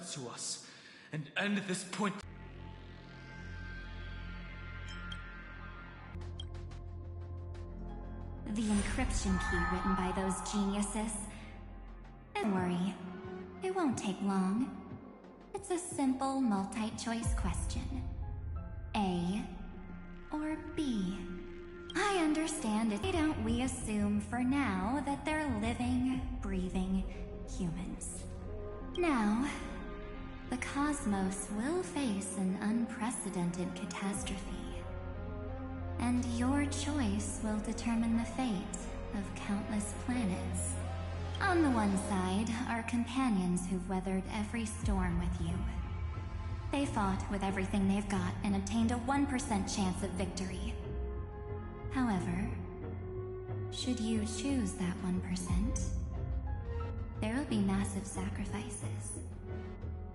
presence to us and end this point. The encryption key written by those geniuses. Don't worry, it won't take long. It's a simple multi-choice question. A or B? I understand it. Why don't we assume for now that they're living, breathing humans? Now, the cosmos will face an unprecedented catastrophe. And your choice will determine the fate of countless planets. On the one side are companions who've weathered every storm with you. They fought with everything they've got and obtained a 1% chance of victory. However, should you choose that 1%, there will be massive sacrifices,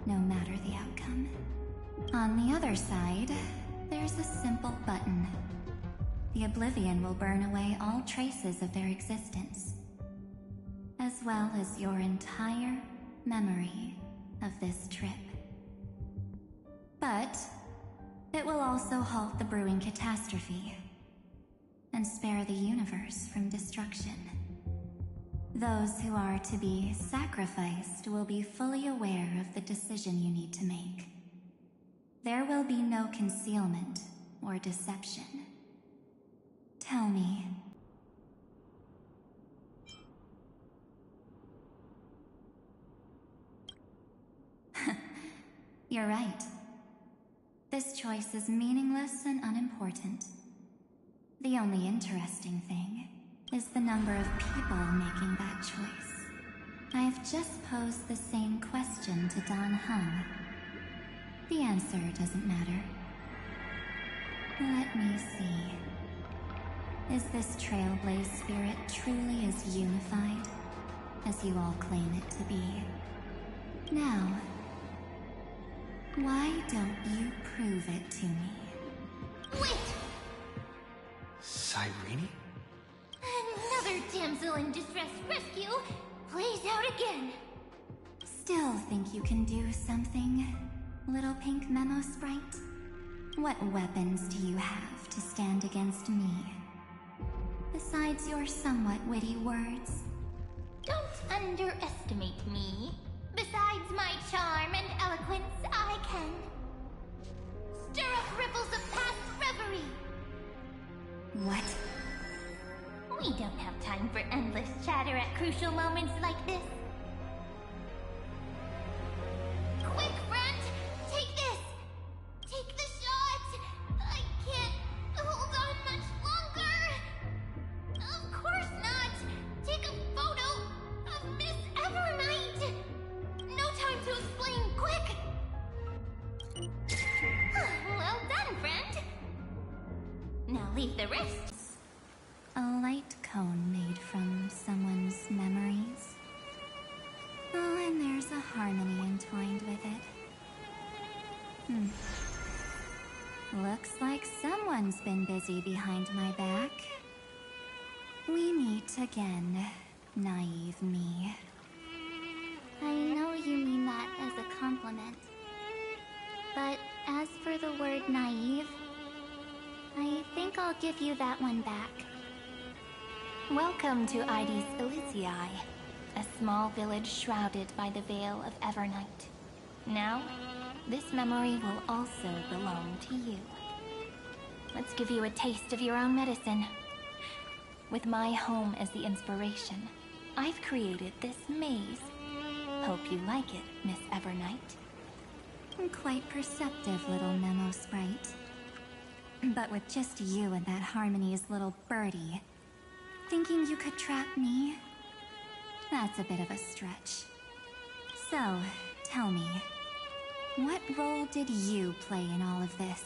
no matter the outcome. On the other side, there's a simple button. The oblivion will burn away all traces of their existence, as well as your entire memory of this trip. But it will also halt the brewing catastrophe and spare the universe from destruction. Those who are to be sacrificed will be fully aware of the decision you need to make. There will be no concealment or deception. Tell me. You're right. This choice is meaningless and unimportant. The only interesting thing is the number of people making that choice. I've just posed the same question to Dan Heng. The answer doesn't matter. Let me see. Is this Trailblaze spirit truly as unified as you all claim it to be? Now, why don't you prove it to me? Wait! Cyrene? Another damsel in distress rescue plays out again. Still think you can do something, little pink memo sprite? What weapons do you have to stand against me? Besides your somewhat witty words. Don't underestimate me. Besides my charm and eloquence, I can stir up ripples of past reverie. What? We don't have time for endless chatter at crucial moments like this. Quick, friend! Take this! Take the shot! I can't hold on much longer! Of course not! Take a photo of Miss Evernight! No time to explain, quick! Well done, friend! Now leave the rest. A light cone made from someone's memories. Oh, and there's a harmony entwined with it. Looks like someone's been busy behind my back. We meet again, naive me. I know you mean that as a compliment. But as for the word naive, I think I'll give you that one back. Welcome to Ides Elysiae, a small village shrouded by the veil of Evernight. Now, this memory will also belong to you. Let's give you a taste of your own medicine. With my home as the inspiration, I've created this maze. Hope you like it, Miss Evernight. Quite perceptive little memo sprite. But with just you and that Harmony's little birdie, thinking you could trap me? That's a bit of a stretch. So, tell me, what role did you play in all of this?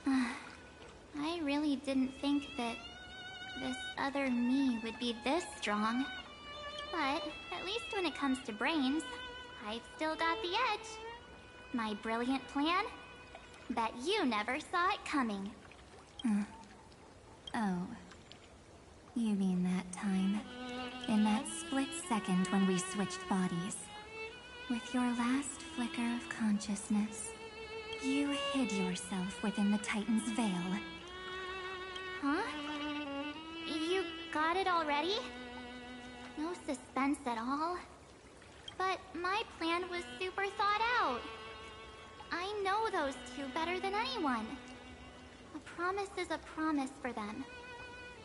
I really didn't think that this other me would be this strong. But at least when it comes to brains, I've still got the edge. My brilliant plan? Bet you never saw it coming. Oh. You mean that time? In that split second when we switched bodies? With your last flicker of consciousness. You hid yourself within the Titan's veil. Huh? You got it already? No suspense at all. But my plan was super thought out. I know those two better than anyone. A promise is a promise for them.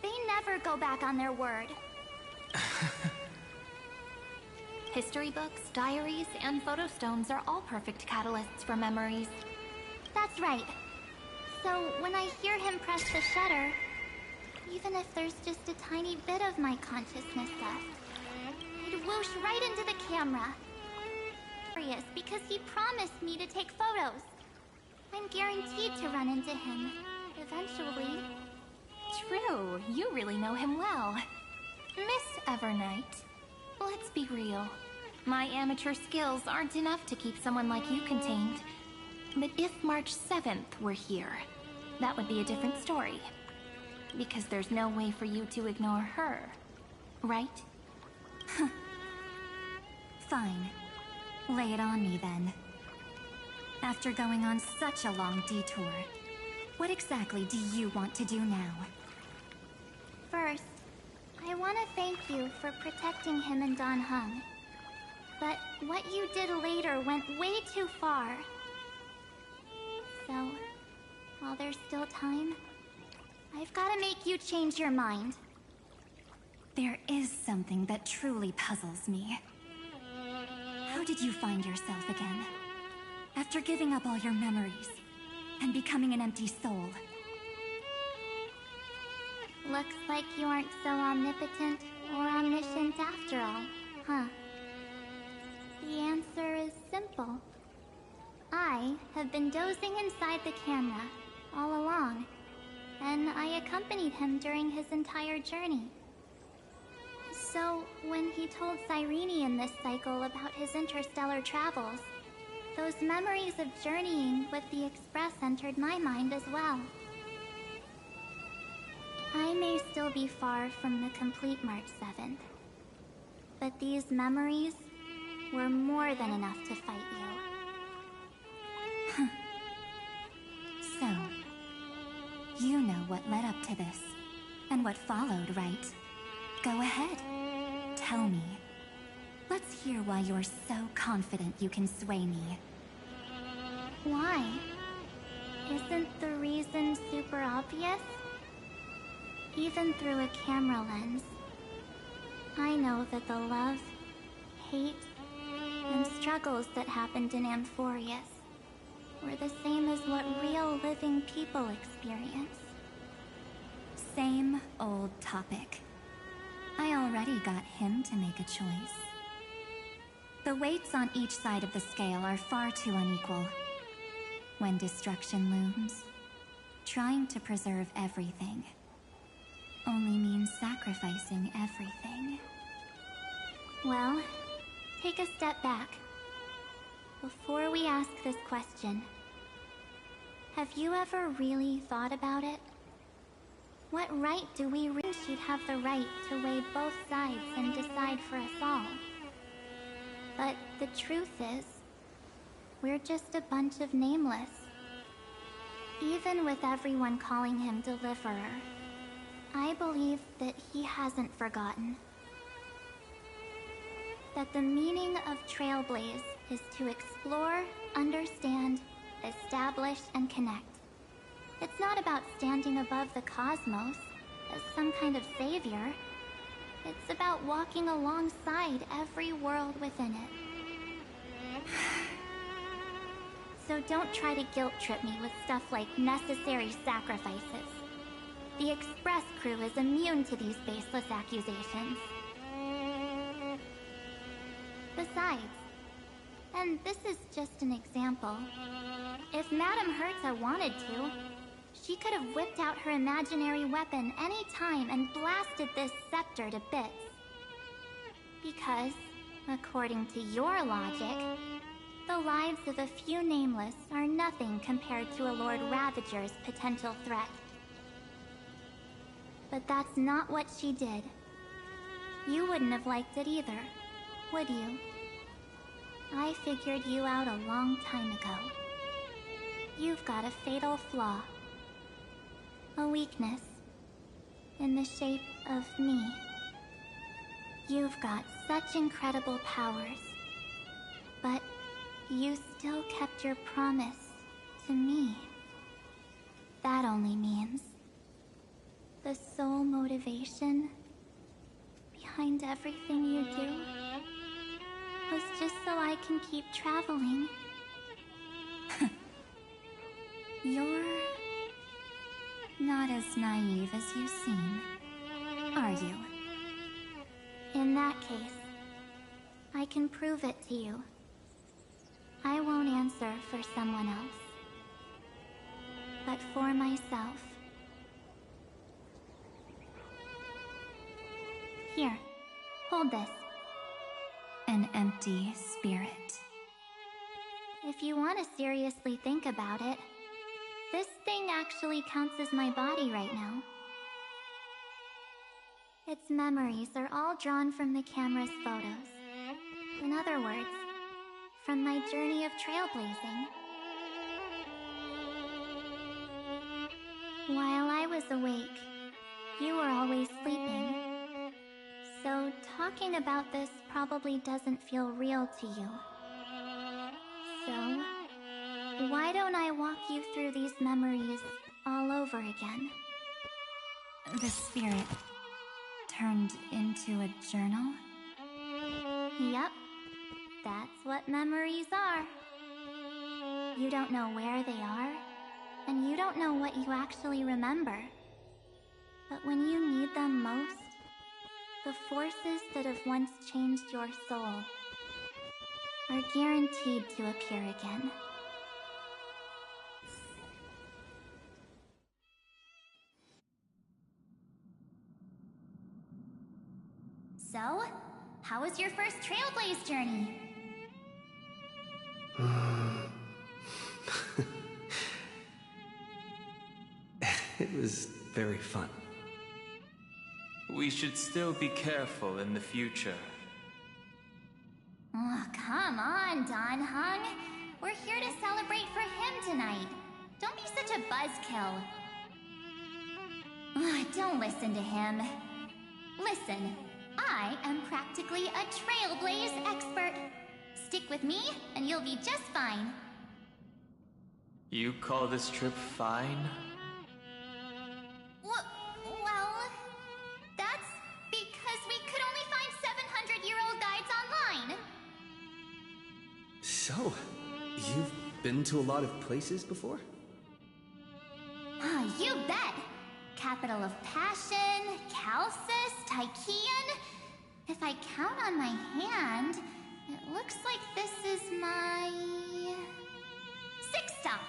They never go back on their word. History books, diaries, and photo stones are all perfect catalysts for memories. That's right. So when I hear him press the shutter, even if there's just a tiny bit of my consciousness left, I'd whoosh right into the camera. Curious, because he promised me to take photos. I'm guaranteed to run into him, eventually. True, you really know him well. Miss Evernight, let's be real. My amateur skills aren't enough to keep someone like you contained. But if March 7th were here, that would be a different story. Because there's no way for you to ignore her, right? Fine. Lay it on me then. After going on such a long detour, what exactly do you want to do now? First, I want to thank you for protecting him and Don Hung. But what you did later went way too far. So, while there's still time, I've got to make you change your mind. There is something that truly puzzles me. How did you find yourself again? After giving up all your memories and becoming an empty soul. Looks like you aren't so omnipotent or omniscient after all, huh? The answer is simple. I have been dozing inside the camera all along, and I accompanied him during his entire journey. So, when he told Cyrene in this cycle about his interstellar travels, those memories of journeying with the Express entered my mind as well. I may still be far from the complete March 7th, but these memories were more than enough to fight you. So, you know what led up to this, and what followed, right? Go ahead. Tell me. Let's hear why you're so confident you can sway me. Why? Isn't the reason super obvious? Even through a camera lens, I know that the love, hate, and struggles that happened in Amphorius were the same as what real living people experience. Same old topic. I already got him to make a choice. The weights on each side of the scale are far too unequal. When destruction looms, trying to preserve everything only means sacrificing everything. Well, take a step back. Before we ask this question, have you ever really thought about it? What right do we reach? She'd have the right to weigh both sides and decide for us all. But the truth is, we're just a bunch of nameless. Even with everyone calling him Deliverer, I believe that he hasn't forgotten. That the meaning of Trailblaze is to explore, understand, establish, and connect. It's not about standing above the cosmos as some kind of savior. It's about walking alongside every world within it. So don't try to guilt-trip me with stuff like necessary sacrifices. The Express crew is immune to these baseless accusations. Besides, and this is just an example, if Madame Herta wanted to, she could have whipped out her imaginary weapon any time and blasted this scepter to bits. Because, according to your logic, the lives of a few nameless are nothing compared to a Lord Ravager's potential threat. But that's not what she did. You wouldn't have liked it either, would you? I figured you out a long time ago. You've got a fatal flaw. A weakness. In the shape of me. You've got such incredible powers. But you still kept your promise to me. That only means the sole motivation behind everything you do was just so I can keep traveling. You're not as naive as you seem, are you? In that case, I can prove it to you. I won't answer for someone else, but for myself. Here, hold this. An empty spirit. If you want to seriously think about it, this thing actually counts as my body right now. Its memories are all drawn from the camera's photos. In other words, from my journey of trailblazing. While I was awake, you were always sleeping. So talking about this probably doesn't feel real to you. So, why don't I walk you through these memories all over again? The spirit turned into a journal? Yep, that's what memories are. You don't know where they are, and you don't know what you actually remember. But when you need them most, the forces that have once changed your soul are guaranteed to appear again. So, how was your first Trailblaze journey? It was very fun. We should still be careful in the future. Oh, come on, Don Hung. We're here to celebrate for him tonight. Don't be such a buzzkill. Don't listen to him. Listen, I am practically a Trailblaze expert. Stick with me, and you'll be just fine. You call this trip fine? Well, that's because we could only find 700-year-old guides online. So, you've been to a lot of places before? You bet! Capital of Passion, Calcis, Tychean. If I count on my hand, it looks like this is my sixth stop.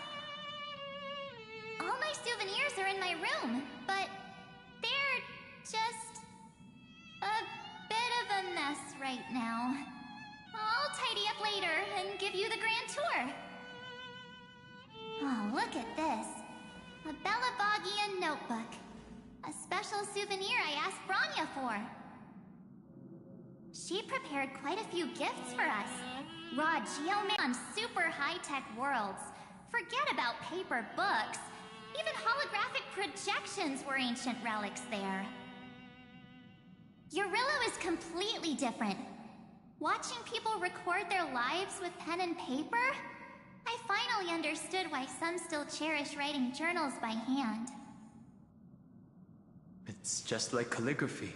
All my souvenirs are in my room, but they're just a bit of a mess right now. I'll tidy up later and give you the grand tour. Oh, look at this. A Belabogian notebook. A special souvenir I asked Branya for. She prepared quite a few gifts for us. Raw geoman on super high-tech worlds. Forget about paper books. Even holographic projections were ancient relics there. Eurillo is completely different. Watching people record their lives with pen and paper, I finally understood why some still cherish writing journals by hand. It's just like calligraphy.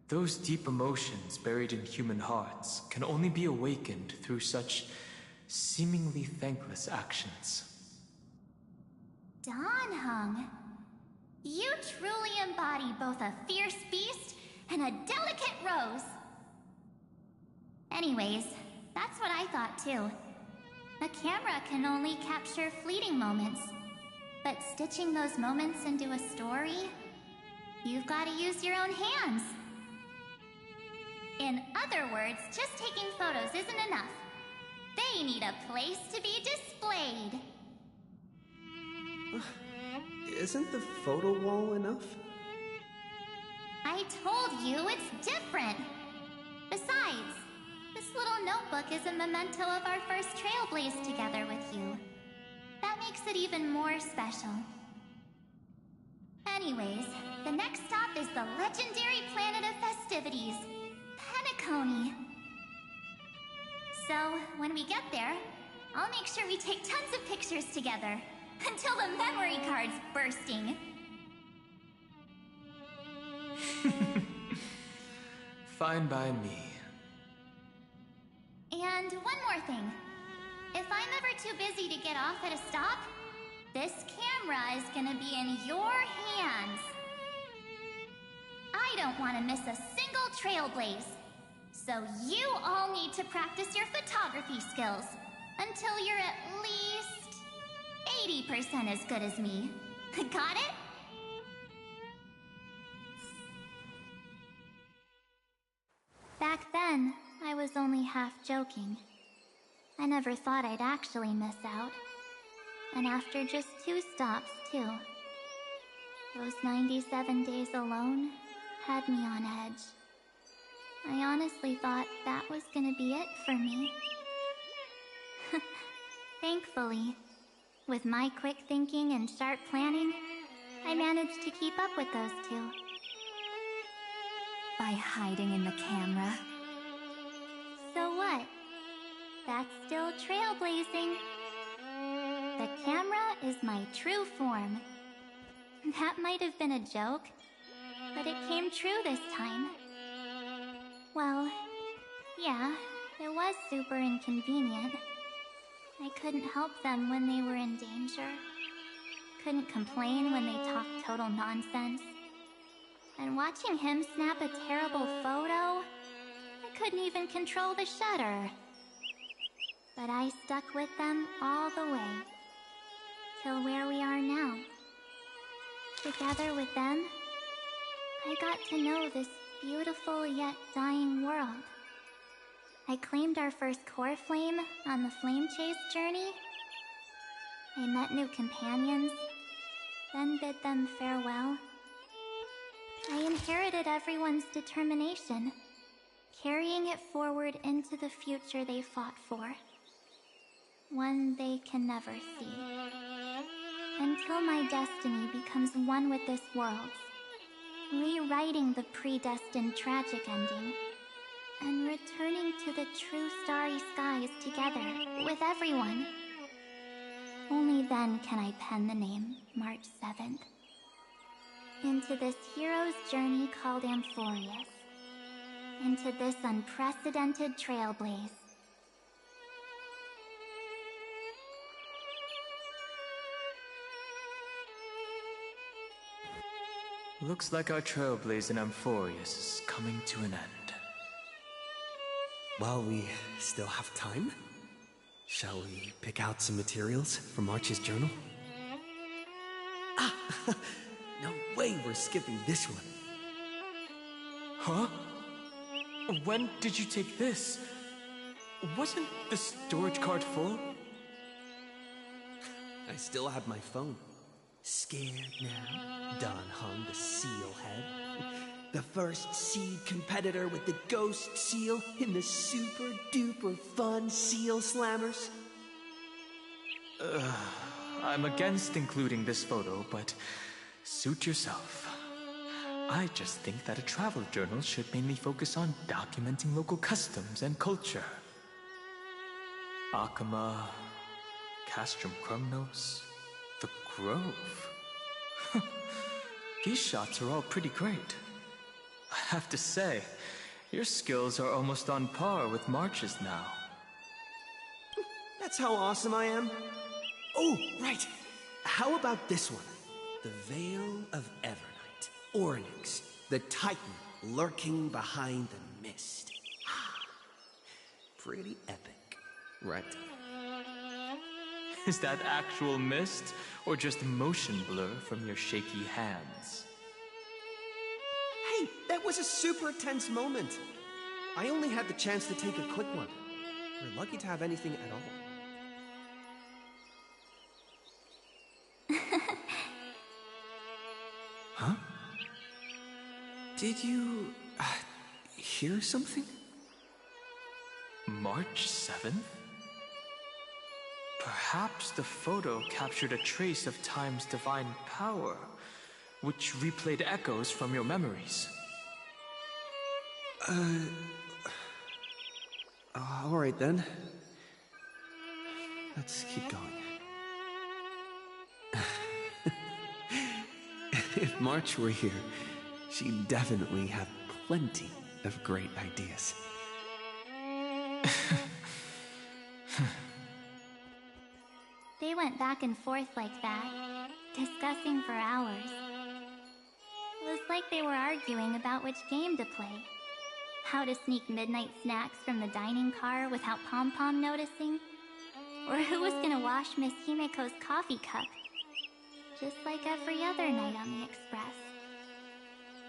Those deep emotions buried in human hearts can only be awakened through such seemingly thankless actions. Don Hung, you truly embody both a fierce beast and a delicate rose. Anyways, that's what I thought too. A camera can only capture fleeting moments, but stitching those moments into a story, you've got to use your own hands. In other words, just taking photos isn't enough. They need a place to be displayed. Isn't the photo wall enough? I told you it's different. Besides, the This little notebook is a memento of our first trailblaze together with you. That makes it even more special. Anyways, the next stop is the legendary planet of festivities, Penacony. So, when we get there, I'll make sure we take tons of pictures together, until the memory card's bursting. Fine by me. And one more thing. If I'm ever too busy to get off at a stop, this camera is gonna be in your hands. I don't want to miss a single trailblaze. So you all need to practice your photography skills until you're at least 80% as good as me. Got it? Back then, I was only half joking. I never thought I'd actually miss out. And after just 2 stops, too. Those 97 days alone had me on edge. I honestly thought that was gonna be it for me. Thankfully, with my quick thinking and sharp planning, I managed to keep up with those 2. By hiding in the camera. So what? That's still trailblazing. The camera is my true form. That might have been a joke, but it came true this time. Well, yeah, it was super inconvenient. I couldn't help them when they were in danger. Couldn't complain when they talked total nonsense. And watching him snap a terrible photo, I couldn't even control the shutter. But I stuck with them all the way, till where we are now. Together with them, I got to know this beautiful yet dying world. I claimed our first core flame on the flame chase journey. I met new companions, then bid them farewell. I inherited everyone's determination, carrying it forward into the future they fought for. One they can never see. Until my destiny becomes one with this world's, rewriting the predestined tragic ending, and returning to the true starry skies together with everyone. Only then can I pen the name March 7th. Into this hero's journey called Amphorius. Into this unprecedented trailblaze. Looks like our trailblaze in Amphorius is coming to an end. While we still have time, shall we pick out some materials for March's journal? Ah! No way we're skipping this one. Huh? When did you take this? Wasn't the storage card full? I still have my phone. Scared now? Don Hung, the seal head. The first seed competitor with the ghost seal in the super duper fun seal slammers. I'm against including this photo, but suit yourself. I just think that a travel journal should mainly focus on documenting local customs and culture. Akama, Castrum Krumnos, the Grove. These shots are all pretty great. I have to say, your skills are almost on par with March's now. That's how awesome I am. Oh, right. How about this one? The Veil of Evernight. Ornyx, the Titan lurking behind the mist. Pretty epic, right? Is that actual mist, or just motion blur from your shaky hands? Hey, that was a super tense moment. I only had the chance to take a quick one. We're lucky to have anything at all. Huh? Did you hear something? March 7th? Perhaps the photo captured a trace of time's divine power, which replayed echoes from your memories. Alright then. Let's keep going. If March were here, she'd definitely have plenty of great ideas. They went back and forth like that, discussing for hours. It was like they were arguing about which game to play. How to sneak midnight snacks from the dining car without Pom-Pom noticing. Or who was gonna wash Miss Himeko's coffee cup. Just like every other night on the Express.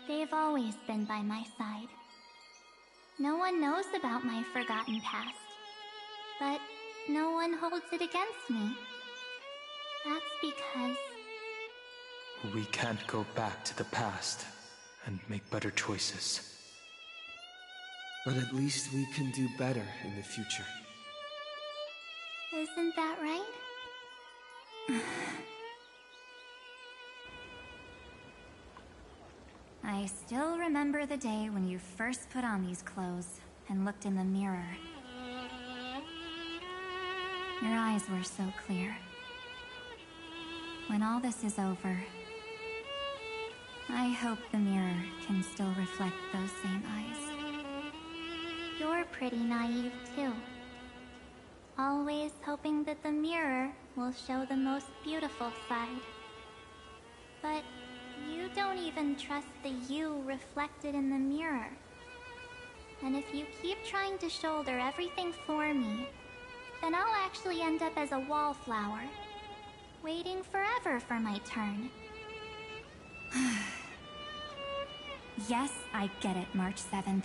They've always been by my side. No one knows about my forgotten past. But no one holds it against me. That's because... We can't go back to the past and make better choices. But at least we can do better in the future. Isn't that right? I still remember the day when you first put on these clothes and looked in the mirror. Your eyes were so clear. When all this is over, I hope the mirror can still reflect those same eyes. You're pretty naive, too. Always hoping that the mirror will show the most beautiful side. But you don't even trust the you reflected in the mirror. And if you keep trying to shoulder everything for me, then I'll actually end up as a wallflower, waiting forever for my turn. Yes, I get it, March 7th.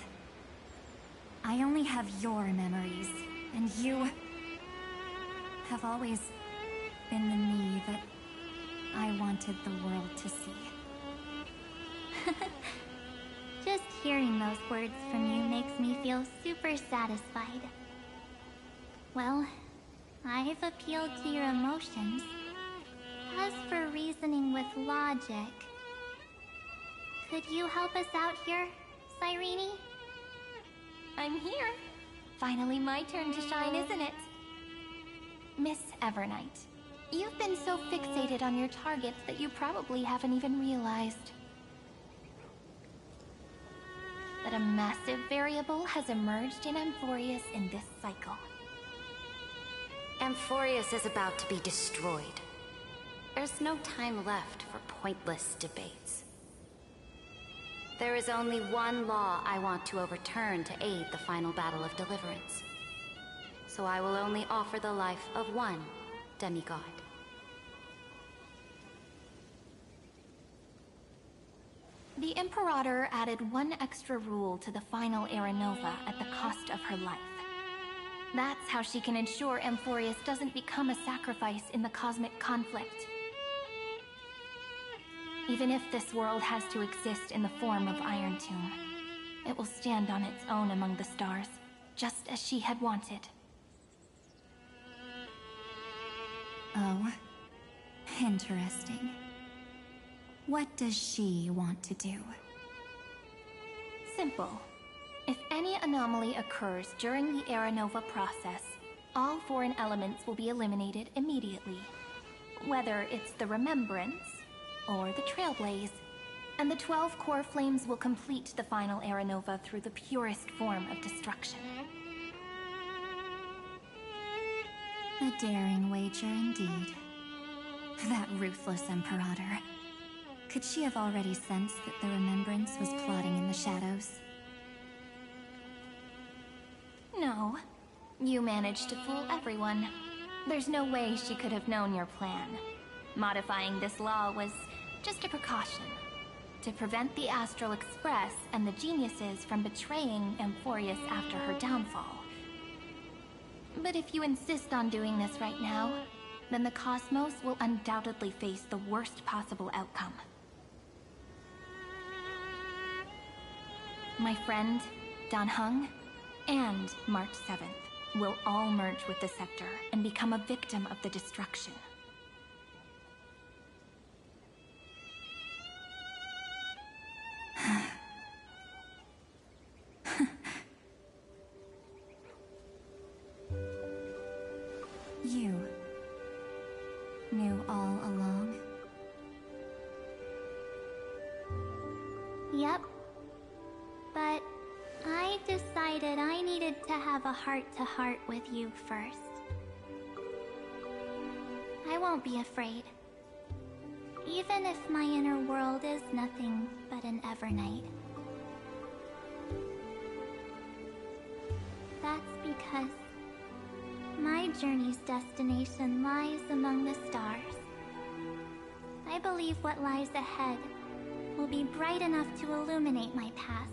I only have your memories, and you have always been the me that I wanted the world to see. Just hearing those words from you makes me feel super satisfied. Well, I've appealed to your emotions. As for reasoning with logic, could you help us out here, Cyrene? I'm here. Finally my turn to shine, isn't it? Miss Evernight, you've been so fixated on your targets that you probably haven't even realized that a massive variable has emerged in Amphorius in this cycle. Amphorius is about to be destroyed. There's no time left for pointless debates. There is only one law I want to overturn to aid the final battle of deliverance. So I will only offer the life of one demigod. The Imperator added one extra rule to the final Era Nova at the cost of her life. That's how she can ensure Amphorius doesn't become a sacrifice in the cosmic conflict. Even if this world has to exist in the form of Iron Tomb, it will stand on its own among the stars, just as she had wanted. Oh, interesting. What does she want to do? Simple. If any anomaly occurs during the Era Nova process, all foreign elements will be eliminated immediately. Whether it's the Remembrance or the Trailblaze, and the 12 core flames will complete the final Era Nova through the purest form of destruction. A daring wager indeed. That ruthless Imperator. Could she have already sensed that the Remembrance was plotting in the shadows? No. You managed to fool everyone. There's no way she could have known your plan. Modifying this law was just a precaution, to prevent the Astral Express and the geniuses from betraying Amphorius after her downfall. But if you insist on doing this right now, then the Cosmos will undoubtedly face the worst possible outcome. My friend, Dan Heng, and March 7th. will all merge with the sector and become a victim of the destruction. You knew all along? Yep. But I decided I needed to have a heart-to-heart with you first. I won't be afraid. Even if my inner world is nothing but an Evernight. That's because my journey's destination lies among the stars. I believe what lies ahead will be bright enough to illuminate my past.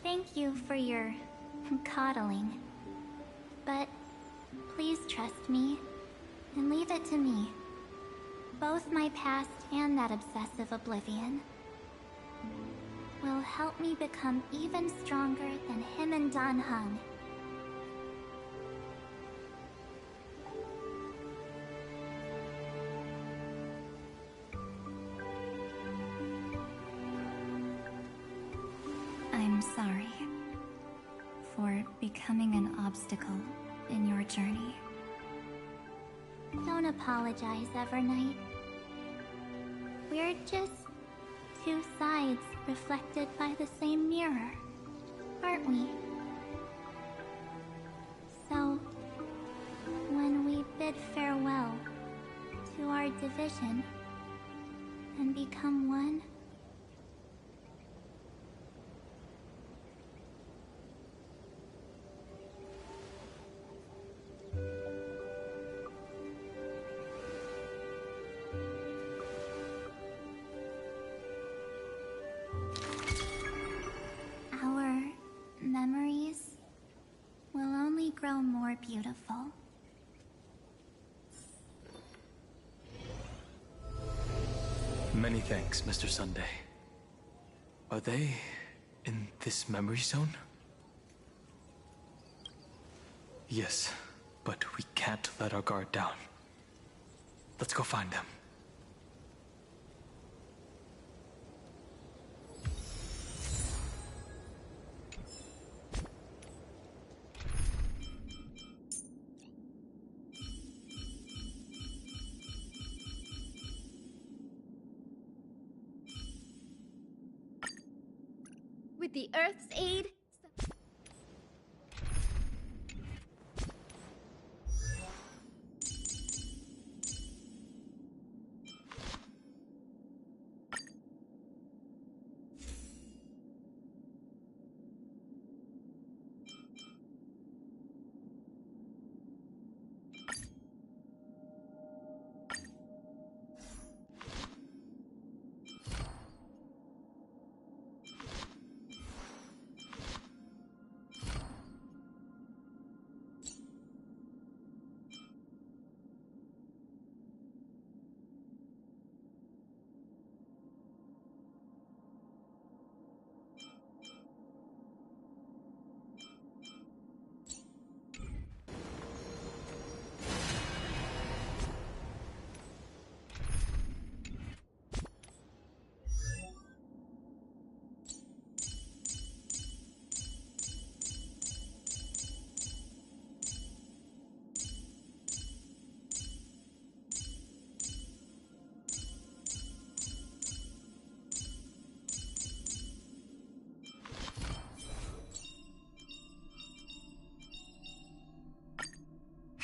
Thank you for your coddling. But please trust me and leave it to me. Both my past and that obsessive oblivion will help me become even stronger than him and Dan Heng. I'm sorry for becoming an obstacle in your journey. Don't apologize, Evernight. We're just two sides reflected by the same mirror, aren't we? So, when we bid farewell to our division and become one, our memories will only grow more beautiful. Many thanks, Mr. Sunday. Are they in this memory zone? Yes, but we can't let our guard down. Let's go find them. With the Earth's aid...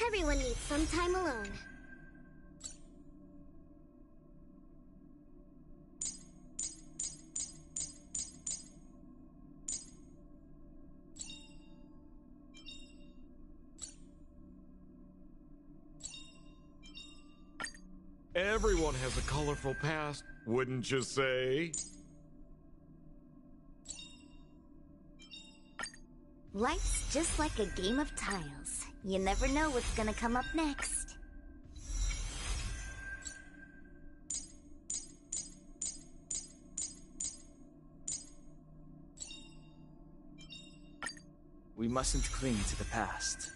Everyone needs some time alone. Everyone has a colorful past, wouldn't you say? Life's just like a game of tiles. You never know what's gonna come up next. We mustn't cling to the past.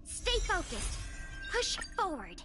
Stay focused. Push forward.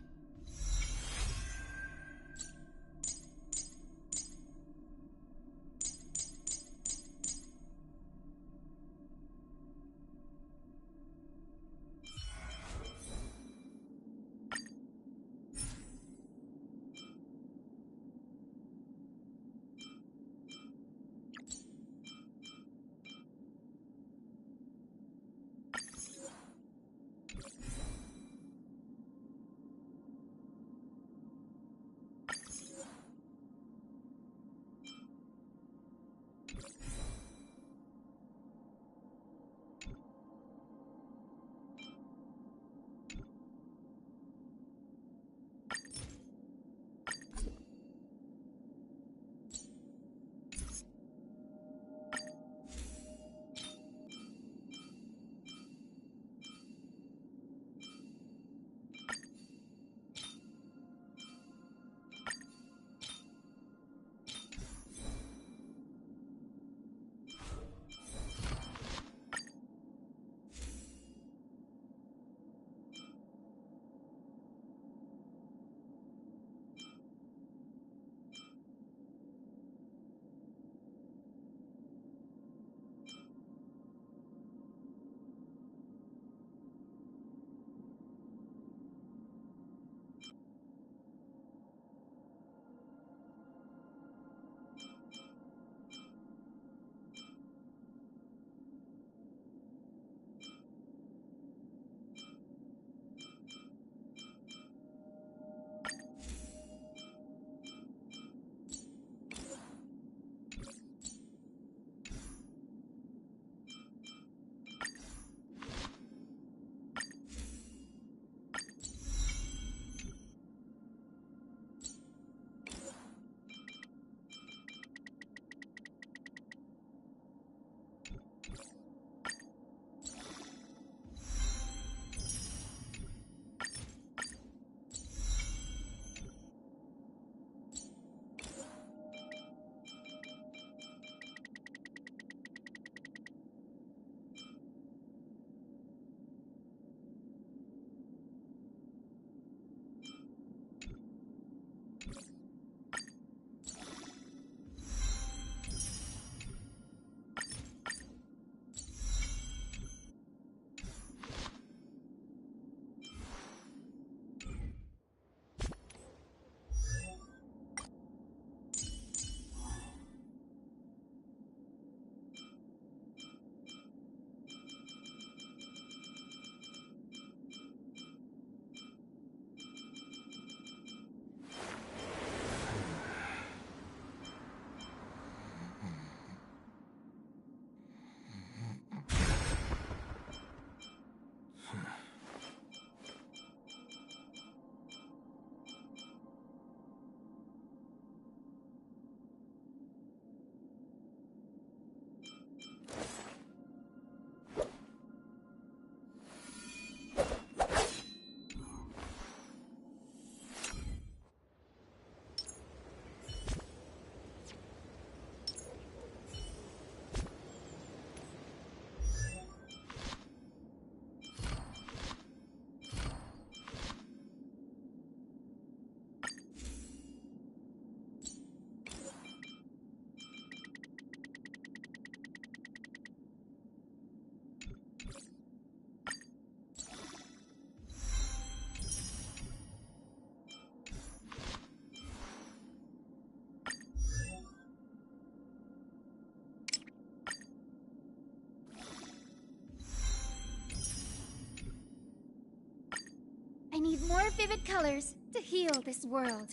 I need more vivid colors to heal this world.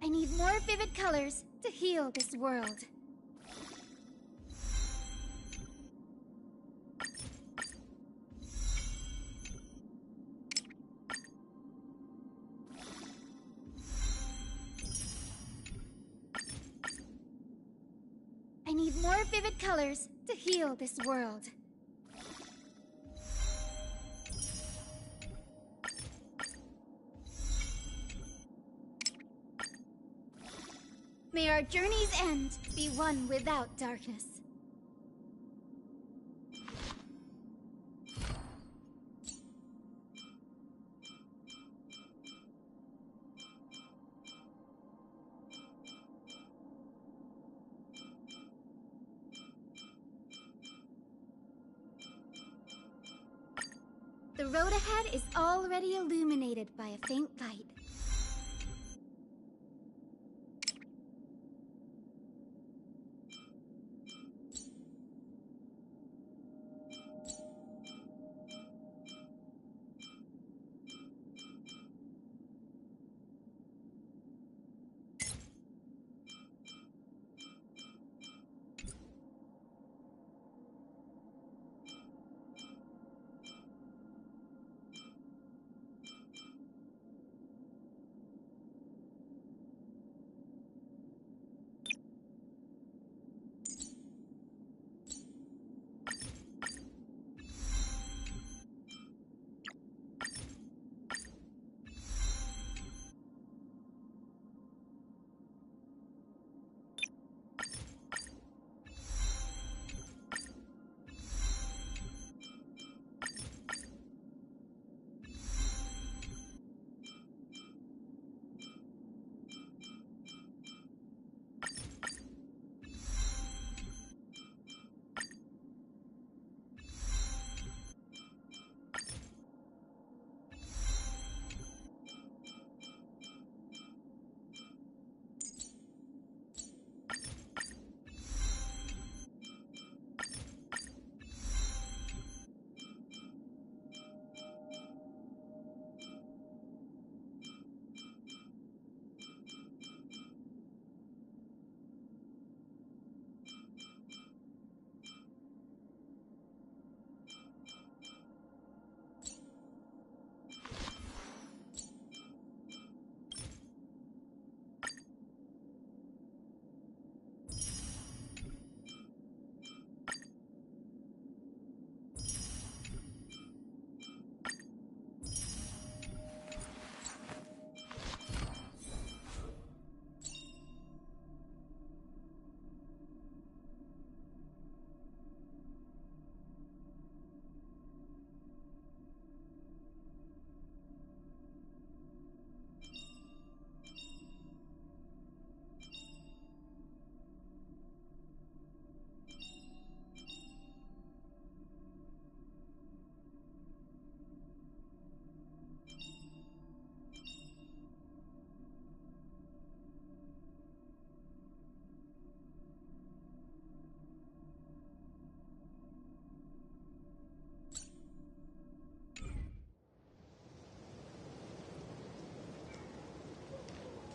I need more vivid colors to heal this world. I need more vivid colors to heal this world. May our journey's end be one without darkness. The road ahead is already illuminated by a faint light.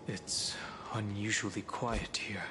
It's unusually quiet here.